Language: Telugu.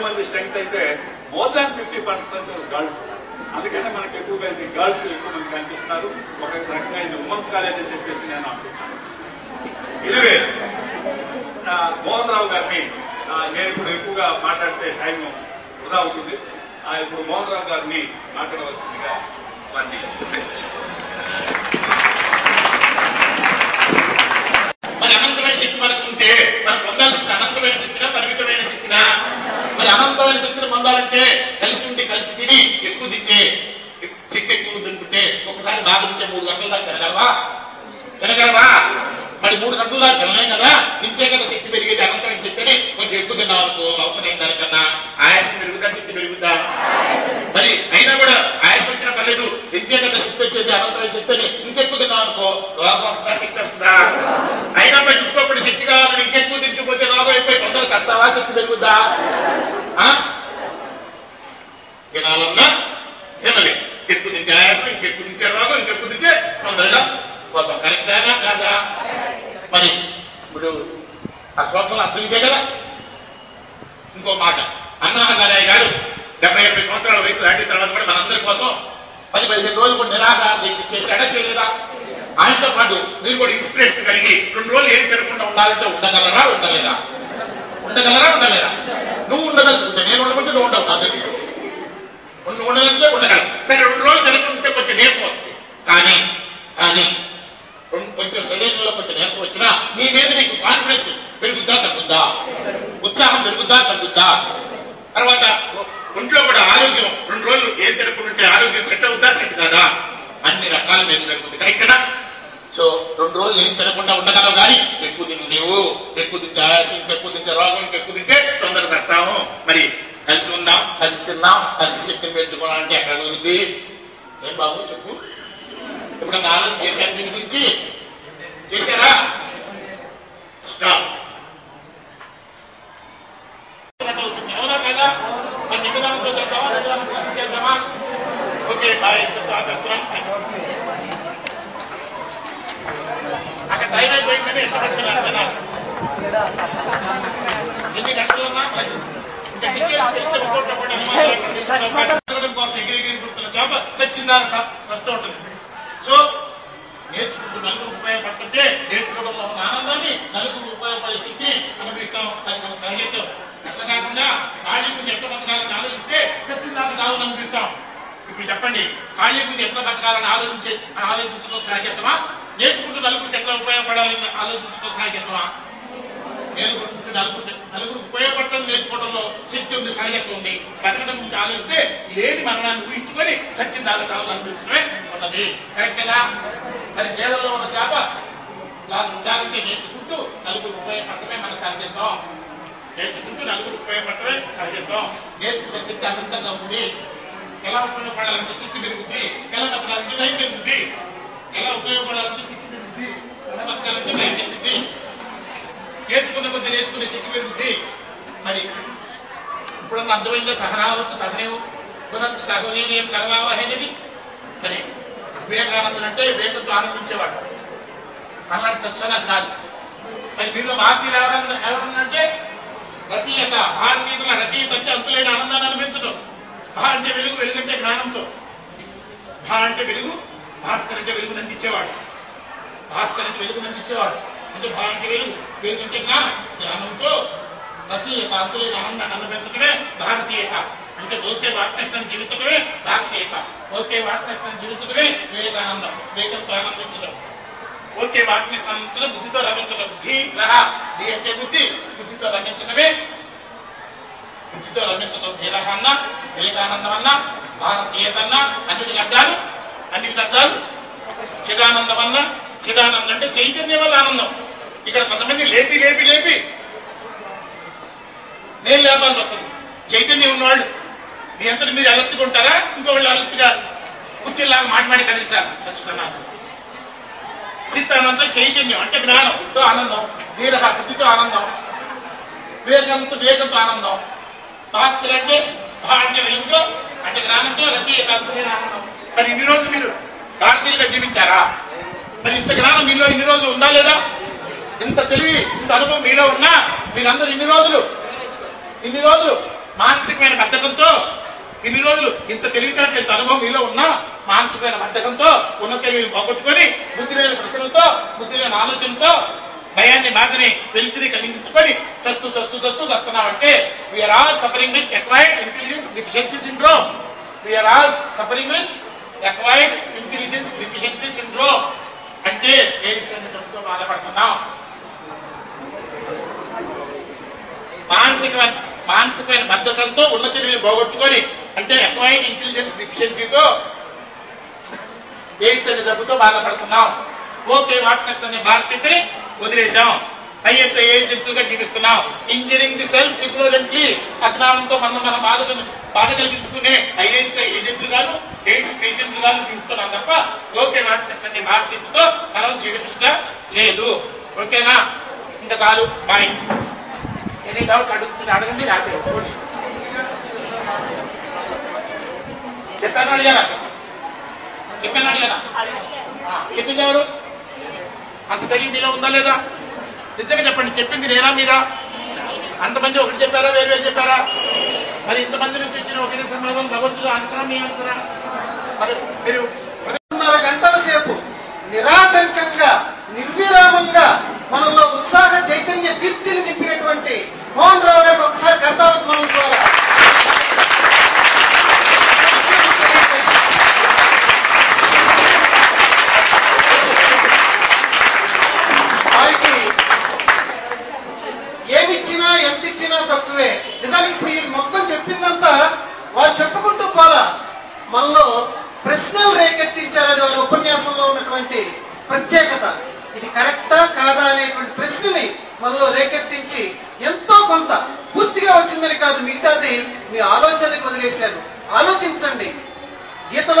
మంది స్ట్రెంగ్త్ అయితే మోర్ దాన్ 50% గర్ల్స్. అందుకనే మనకి ఎక్కువగా ఇది గర్ల్స్ ఎక్కువ మంది కనిపిస్తున్నారు. ఒక రకంగా ఇది ఉమెన్స్ కాలేజ్ అని చెప్పేసి నేను అనుకుంటున్నాను. ఇదివే మోహన్ రావు గారిని నేను ఇప్పుడు ఎక్కువగా మాట్లాడితే టైం వృధా అవుతుంది. ఇప్పుడు మోహన్ రావు గారిని మాట్లాడవలసిందిగా వారిని మరి అనంతమైన శక్తి మనకు ఉంటే మనకు పొందాల్సింది అనంతమైన శక్తినా పరిమితమైన శక్తినా? మరి అనంతమైన శక్తిని పొందాలంటే కలిసి ఉండి కలిసి తిని ఎక్కువ తింటే శక్తి ఎక్కువ తింటుంటే ఒకసారి బాగా తింటే 3 గంటల దాకా తినగలవా? మరి 3 గంటల దాకా తినలేం కదా. తింటే కదా శక్తి పెరిగేది. అనంతమైన శక్తిని కొంచెం ఎక్కువ తిన్నావు అనుకో అవసరమైన దానికన్నా ఆయాసం పెరుగుతా శక్తి పెరుగుతా? మరి అయినా కూడా ఆయాసం వచ్చినా పర్లేదు, తింటే కదా శక్తి వచ్చేది. అనంతమైన శక్తిని ఇంకెక్కువ తిన్నావు అనుకో రోగం వస్తుందా శక్తి వస్తుందా? అయినా పట్టించుకోకుండా శక్తి కావాలని ఇంకెక్కువ తింటుపోతే రోగం అయిపోయి కొందరు కస్తావా శక్తి పెరుగుద్దా? తినాలన్నా తినలే, ఎక్కువ తింటే ఆయాసం, ఇంకెక్కువ తింటే రోగం, ఇంకెక్కువ తింటే తొందరగా పోతాం. కరెక్టేనా కాదా? మరి ఇప్పుడు ఆ శ్లోకంలో అర్థం ఇదే కదా. ఇంకో మాట, అన్నా హజారే గారు 70-80 సంవత్సరాల వయసు దాటిన తర్వాత కూడా మనందరి కోసం 10-15 రోజులు కూడా నిరాహార దీక్ష చేశాడా చేయలేదా? ఆయనతో పాటు మీరు కూడా ఇన్స్పిరేషన్ కలిగి 2 రోజులు ఏం తినకుండా ఉండాలంటే ఉండగలరా ఉండలేరా? ఉండగలరా ఉండలేరా? నువ్వు ఉండగలుగుతుంటే నేను ఉండకుంటే నువ్వు ఉండవు. కాదు నువ్వు ఉండగలిగితే ఉండగలవు. సరే 2 రోజులు తినకుంటే కొంచెం నీరసం వస్తుంది. కానీ కొంచెం శరీరంలో కొంచెం నీరసం వచ్చినా నీ మీద నీకు కాన్ఫిడెన్స్ పెరుగుద్దా తగ్గుద్దా? ఉత్సాహం పెరుగుద్దా తగ్గుద్దా? తర్వాత ఒంట్లో కూడా ఆరోగ్యం 2 రోజులు ఏం తినకుంటే ఆరోగ్యం సెట్ అవుద్దా సెట్ కాదా? అన్ని రకాల మేలు జరుగుతుంది. కరెక్టేనా? సో 2 రోజులు ఏం తినకుండా ఉండగలవు. కానీ ఎక్కువ తిను నీవు, ఎక్కువ తింటే ఆయాసం, ఇంకెక్కువ తింటే రోగం, ఇంకెక్కువ తింటే తొందరగా వస్తాము. మరి కలిసి ఉందాం, కలిసి తిన్నాం, కలిసి శక్తిని పెట్టుకోవాలంటే ఎక్కడ కుదురుద్ది? ఏం బాబు చెప్పు. ఎప్పుడన్నా ఆలోచన చేశారు దీని గురించి? చేశారా? స్టాప్. అవునా కదా? మరి నిమిదంతో చేద్దామా, నిమిదంతో కృషి చేద్దామా? Okay bye. ఆపేస్తున్నాం. అక్కడ టైం అయిపోయిందని ఎంత పడుతున్నారు జనాలు? ఎన్ని గంటలున్నా ఇంకా డీటెయిల్స్ తెలిస్తే ఒక్కొక్క కోసం ఎగిరి పుడుతున్న చేప చచ్చిందాన్ని వస్తూ ఉంటుంది. సో నేర్చుకుంటూ నలుగురు ఉపయోగపడుతుంటే నేర్చుకోవడంలో ఉన్న ఆనందాన్ని నలుగురు ఉపయోగపడే శక్తిని అనుభవిస్తాం. అది మన సహజత్వం. ఎట్లా కాకుండా ఖాళీ గురించి ఎట్లా బతకాలని ఆలోచిస్తే చచ్చిందాన్ని చావుని అనుభవిస్తాం. ఇప్పుడు చెప్పండి, ఖాళీ గురించి ఎట్లా బతకాలని ఆలోచించడం సహజత్వమా? నేర్చుకుంటూ నలుగురికి ఎట్లా ఉపయోగపడాలని ఆలోచించడం సహజత్వమా? నలుగురు ఉపయోగపడటం నేర్చుకోవడంలో శక్తి ఉంది, సహజత్వం ఉంది. బతకడం గురించి ఆలోచిస్తే లేని మరణాన్ని ఊహించుకొని చచ్చిన దాకా చాలు అనిపించడమే ఉన్నది. కరెక్టేనా? మరి నీళ్ళలో ఉన్న చేప ఉండాలంటే నేర్చుకుంటూ నలుగురు ఉపయోగపడటమే మన సహజత్వం. నేర్చుకుంటూ నలుగురు ఉపయోగపడటమే సహజత్వం. నేర్చుకునే శక్తి అనంతంగా ఉంది. ఎలా ఉపయోగపడాలంటే శక్తి పెరుగుద్ది, ఎలా బతకాలంటే భయం పెరుగుద్ది. ఎలా ఉపయోగపడాలంటే శక్తి పెరుగుద్ది, ఎలా బతకాలంటే భయం పెరుగుద్ది. నేర్చుకున్న కొద్ది నేర్చుకునే శక్తి పెరుగుద్ది. మరి ఇప్పుడన్నా అర్థమైందా? సహనావత్తు సహనేవు గుణంతు సహనేం కరవావా అనేది. మరి వివేకానందుడు అంటే వివేకంతో ఆనందించేవాడు, అన్నాడు సత్సన్నాసి కాదు. మరి మీరు భారతీయులు ఎవరన్నంటే రతీయత. భారతీయుల రతీయత అంటే అంతులైన ఆనందాన్ని అనిపించడం. భా అంటే వెలుగు, వెలుగంటే జ్ఞానంతో. భా అంటే వెలుగు, భాస్కర్ అంటే వెలుగు నందించేవాడు. భాస్కర్ అంటే వెలుగు నందించేవాడు అంటే భా అంటే వెలుగు, వెలుగు అంటే జ్ఞానం. జ్ఞానంతో రతీయత అంతులైన ఆనందాన్ని అనుభవించడమే భారతీయత. అంటే ఓకే వాట్నెస్టం జీవితమే భారతీయత. ఓకే వాట్నెస్టం జీవించడమే వివేకానందం. వివేకంతో ఆనందించడం. ఓకే వాట్నెస్టం బుద్ధితో రమించడం. ధీ రహ. ధీ అంటే బుద్ధి, బుద్ధితో రమించడమే. బుద్ధితో రమించడం ధీరహ అన్న, వివేకానందం అన్న, భారతీయత అన్న అన్నిటికి అర్థాలు చిదానందం అన్న. చిదానందం అంటే చైతన్యం వల్ల ఆనందం. ఇక్కడ కొంతమంది లేపి లేపి లేపి నేను లేపాల్సి వస్తుంది. చైతన్యం ఉన్నవాళ్ళు మీ అంతటి మీరు అలర్చుకుంటారా? ఇంకోళ్ళు అలర్చుగా కుర్చీలాగా మాటి కదిలించాలి. సత్సన్నాసం. చిత్తానందం చైతన్యం అంటే జ్ఞానంతో ఆనందం. ధీరహ బుద్ధితో ఆనందం. వివేకంతో ఆనందం. భాస్కర్ అంటే భా అంటే వెలుగుతో అంటే జ్ఞానంతో రచయిత ఆనందం. మరి ఇన్ని రోజులు మీరు భారతీయులుగా జీవించారా? మరి ఇంత జ్ఞానం మీలో ఇన్ని రోజులు ఉందా లేదా? ఇంత తెలివి, ఇంత అనుభవం మీలో ఉన్నా మీరందరూ ఇన్ని రోజులు మానసికమైన బద్ధకంతో ఇన్ని రోజులు ఇంత తెలివితేటలు ఇంత అనుభవం మీలో ఉన్నా మానసికమైన బద్ధకంతో ఉన్న తెలివిని పోగొట్టుకొని బుద్ధి లేని ప్రశ్నలతో బుద్ధి లేని ఆలోచనతో భయాన్ని బాధని వెలితిని కలిగించుకొని చస్తున్నామంటే we are all suffering with acquired intelligence deficiency syndrome. We are all suffering with acquired intelligence deficiency syndrome అంటే ఏడుతో బాధపడుతున్నాం. మానసికమైన బద్ధకంతో ఉన్నతిని పోగొట్టుకొని అంటే అక్వైర్డ్ ఇంటెలిజెన్స్ డిఫిషియన్సీతో ఎయిడ్స్ అనే జబ్బుతో బాధపడుతున్నాం. ఓకే వాట్ నెక్స్ట్ అనే బాధ్యతని వదిలేశాం. ఐఎస్ఐ ఏజెంట్లుగా జీవిస్తున్నాం. ఇంజనీరింగ్ ది సెల్ఫ్ ఇగ్నోరెంట్లీ అజ్ఞానంతో మన బాధ కలిగించుకునే ఐఎస్ఐ ఏజెంట్లు గాను ఎయిడ్స్ పేషెంట్లు గాను జీవిస్తున్నాం తప్ప ఓకే వాట్ నెక్స్ట్ అనే బాధ్యతతో మనం జీవించటం లేదు. ఓకేనా? ఇంకా చాలు. బాయ్. ఎనీ డౌట్ అడగండి. చెప్పాను అడిగారా? చెప్పింది ఎవరు? అంత తెలివి మీలో ఉందా లేదా? నిజంగా చెప్పండి. చెప్పింది నేనా మీరా? అంతమంది ఒకటి చెప్పారా వేరు చెప్పారా? మరి ఇంతమంది నుంచి ఇచ్చిన ఒకటి సమాధానం భగవంతుడు ఆన్సరా మీ ఆన్సరా? మరి మీరు 2.5 గంటల సేపు నిరాటంకంగా నిర్విరామంగా మనలో ఉత్సాహ చైతన్య దీప్తిని నింపినటువంటి మోహన్ రావు గారికి ఒకసారి కర్తాలకు మనం ద్వారా వారికి ఏమిచ్చినా ఎంత ఇచ్చినా తక్కువే. నిజానికి ఇప్పుడు ఈ మొత్తం చెప్పిందంతా వారు చెప్పుకుంటూ పోలా, మనలో ప్రశ్నలు రేకెత్తించారు. వారి ఉపన్యాసంలో ఉన్నటువంటి ప్రత్యేకత ఇది కరెక్టా కాదా అనేటువంటి ప్రశ్నని మనలో రేకెత్తించి ఎంతో కొంత పూర్తిగా వచ్చిందని కాదు, మిగతాది మీ ఆలోచనకు వదిలేశారు. ఆలోచించండి. గీతలో